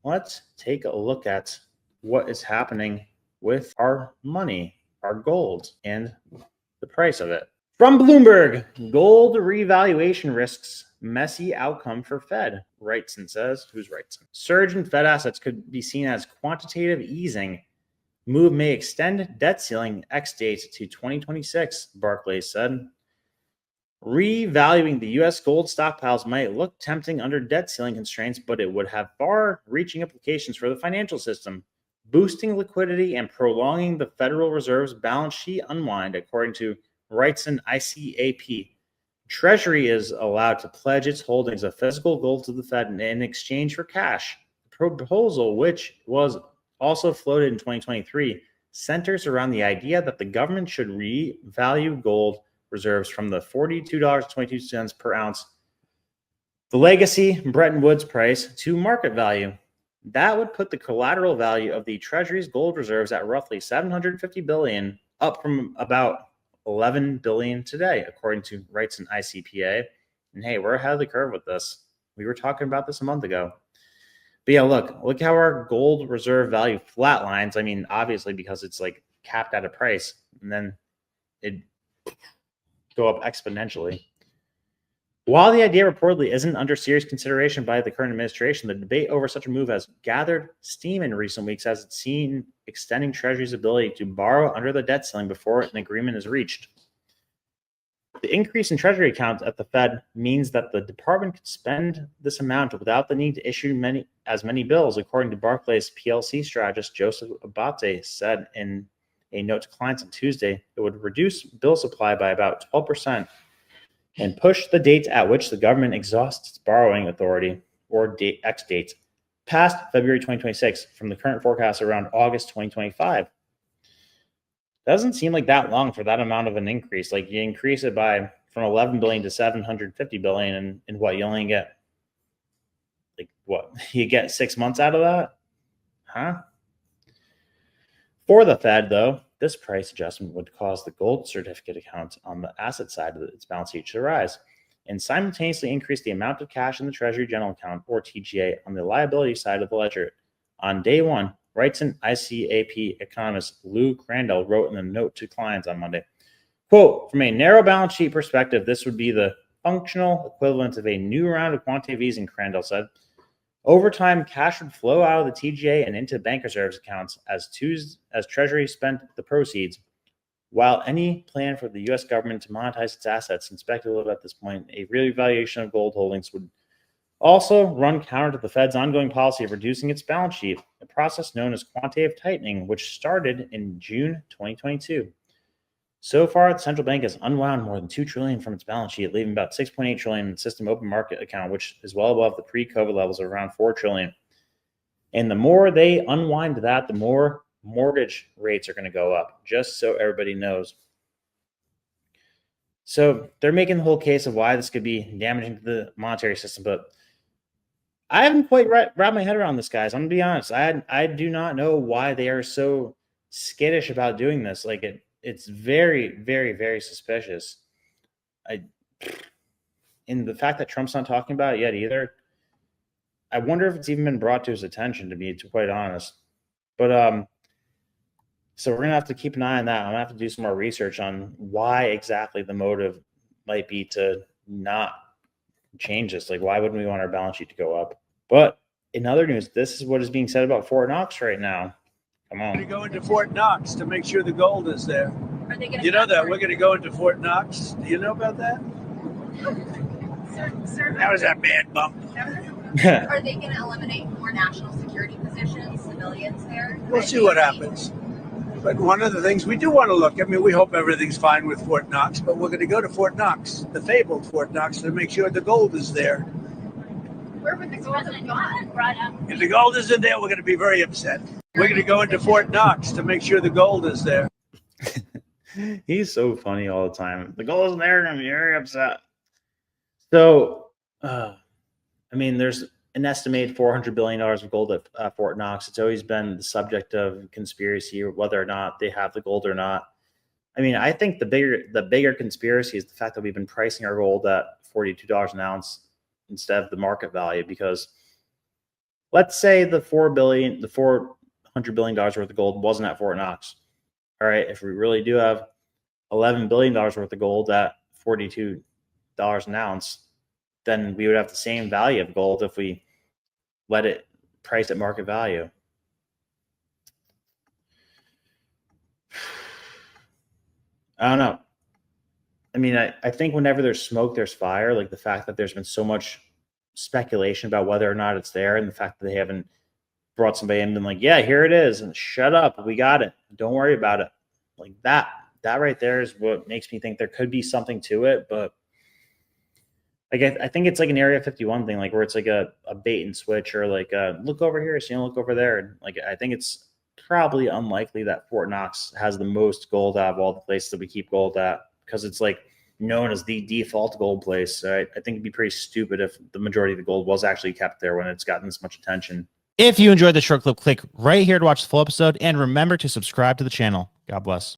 let's take a look at what is happening with our money, our gold, and the price of it. From Bloomberg, gold revaluation risks messy outcome for Fed. Wrightson says. Who's Wrightson? Surge in Fed assets could be seen as quantitative easing. Move may extend debt ceiling X date to 2026, Barclays said. Revaluing the U.S. gold stockpiles might look tempting under debt ceiling constraints, but it would have far-reaching implications for the financial system, boosting liquidity and prolonging the Federal Reserve's balance sheet unwind, according to Wrightson ICAP. Treasury is allowed to pledge its holdings of physical gold to the Fed in exchange for cash. The proposal, which was also floated in 2023, centers around the idea that the government should revalue gold reserves from the $42.22 per ounce, the legacy Bretton Woods price, to market value. That would put the collateral value of the Treasury's gold reserves at roughly $750 billion, up from about $11 billion today, according to Wrightson ICPA. And hey, we're ahead of the curve with this. We were talking about this a month ago. But yeah, look how our gold reserve value flatlines. I mean, obviously because it's like capped at a price, and then it go up exponentially. While the idea reportedly isn't under serious consideration by the current administration, the debate over such a move has gathered steam in recent weeks as it's seen extending Treasury's ability to borrow under the debt ceiling before an agreement is reached. The increase in Treasury accounts at the Fed means that the department could spend this amount without the need to issue as many bills, according to Barclays PLC strategist Joseph Abate said in a note to clients on Tuesday. It would reduce bill supply by about 12% and push the date at which the government exhausts its borrowing authority, or X date, past February 2026 from the current forecast around August 2025. Doesn't seem like that long for that amount of an increase. Like, you increase it by from 11 billion to 750 billion, and what, you only get like what? You get 6 months out of that? Huh? For the Fed, though, this price adjustment would cause the gold certificate account on the asset side of its balance sheet to rise and simultaneously increase the amount of cash in the Treasury General Account, or TGA, on the liability side of the ledger. On day one, Wrightson ICAP economist Lou Crandall wrote in a note to clients on Monday, quote, from a narrow balance sheet perspective, this would be the functional equivalent of a new round of quantitative easing, Crandall said. Over time, cash would flow out of the TGA and into bank reserves accounts as Treasury spent the proceeds. While any plan for the U.S. government to monetize its assets is speculative at this point, a revaluation of gold holdings would also run counter to the Fed's ongoing policy of reducing its balance sheet, a process known as quantitative tightening, which started in June 2022. So far, the central bank has unwound more than $2 trillion from its balance sheet, leaving about $6.8 trillion in the system open market account, which is well above the pre-COVID levels of around $4 trillion. And the more they unwind that, the more mortgage rates are going to go up, just so everybody knows. So they're making the whole case of why this could be damaging to the monetary system, but I haven't quite wrapped my head around this, guys. I'm going to be honest. I do not know why they are so skittish about doing this. Like, it's very, very, very suspicious. And the fact that Trump's not talking about it yet either, I wonder if it's even been brought to his attention, to be quite honest. But so we're going to have to keep an eye on that. I'm going to have to do some more research on why exactly the motive might be to not change this. Like, why wouldn't we want our balance sheet to go up? But in other news, this is what is being said about Fort Knox right now. Come on. We're going to go into Fort Knox to make sure the gold is there. Are they going to? You know that we're going to go into Fort Knox. Do you know about that? Sir, that was a bad bump. Are they going to eliminate more national security positions, civilians there? We'll see what happens. But one of the things we do want to look, I mean, we hope everything's fine with Fort Knox, but we're going to go to Fort Knox, the fabled Fort Knox, to make sure the gold is there. Where would the president brought up? If the gold isn't there, we're going to be very upset. We're going to go into Fort Knox to make sure the gold is there. He's so funny all the time. The gold isn't there, I'm very upset. So, I mean, there's an estimated $400 billion of gold at Fort Knox. It's always been the subject of conspiracy, whether or not they have the gold or not. I mean, I think the bigger conspiracy is the fact that we've been pricing our gold at $42 an ounce instead of the market value, because let's say the $400 billion worth of gold wasn't at Fort Knox. All right, if we really do have $11 billion worth of gold at $42 an ounce, then we would have the same value of gold if we let it price at market value. I don't know. I mean, I think whenever there's smoke, there's fire. Like the fact that there's been so much speculation about whether or not it's there, and the fact that they haven't brought somebody in and been like, yeah, here it is, and shut up, we got it, don't worry about it. Like that right there is what makes me think there could be something to it. But I think it's like an Area 51 thing, like where it's like a bait and switch, or like look over here, so you look over there. And like I think it's probably unlikely that Fort Knox has the most gold out of all the places that we keep gold at, because it's like known as the default gold place. So I think it'd be pretty stupid if the majority of the gold was actually kept there when it's gotten this much attention. If you enjoyed the short clip, click right here to watch the full episode, and remember to subscribe to the channel. God bless.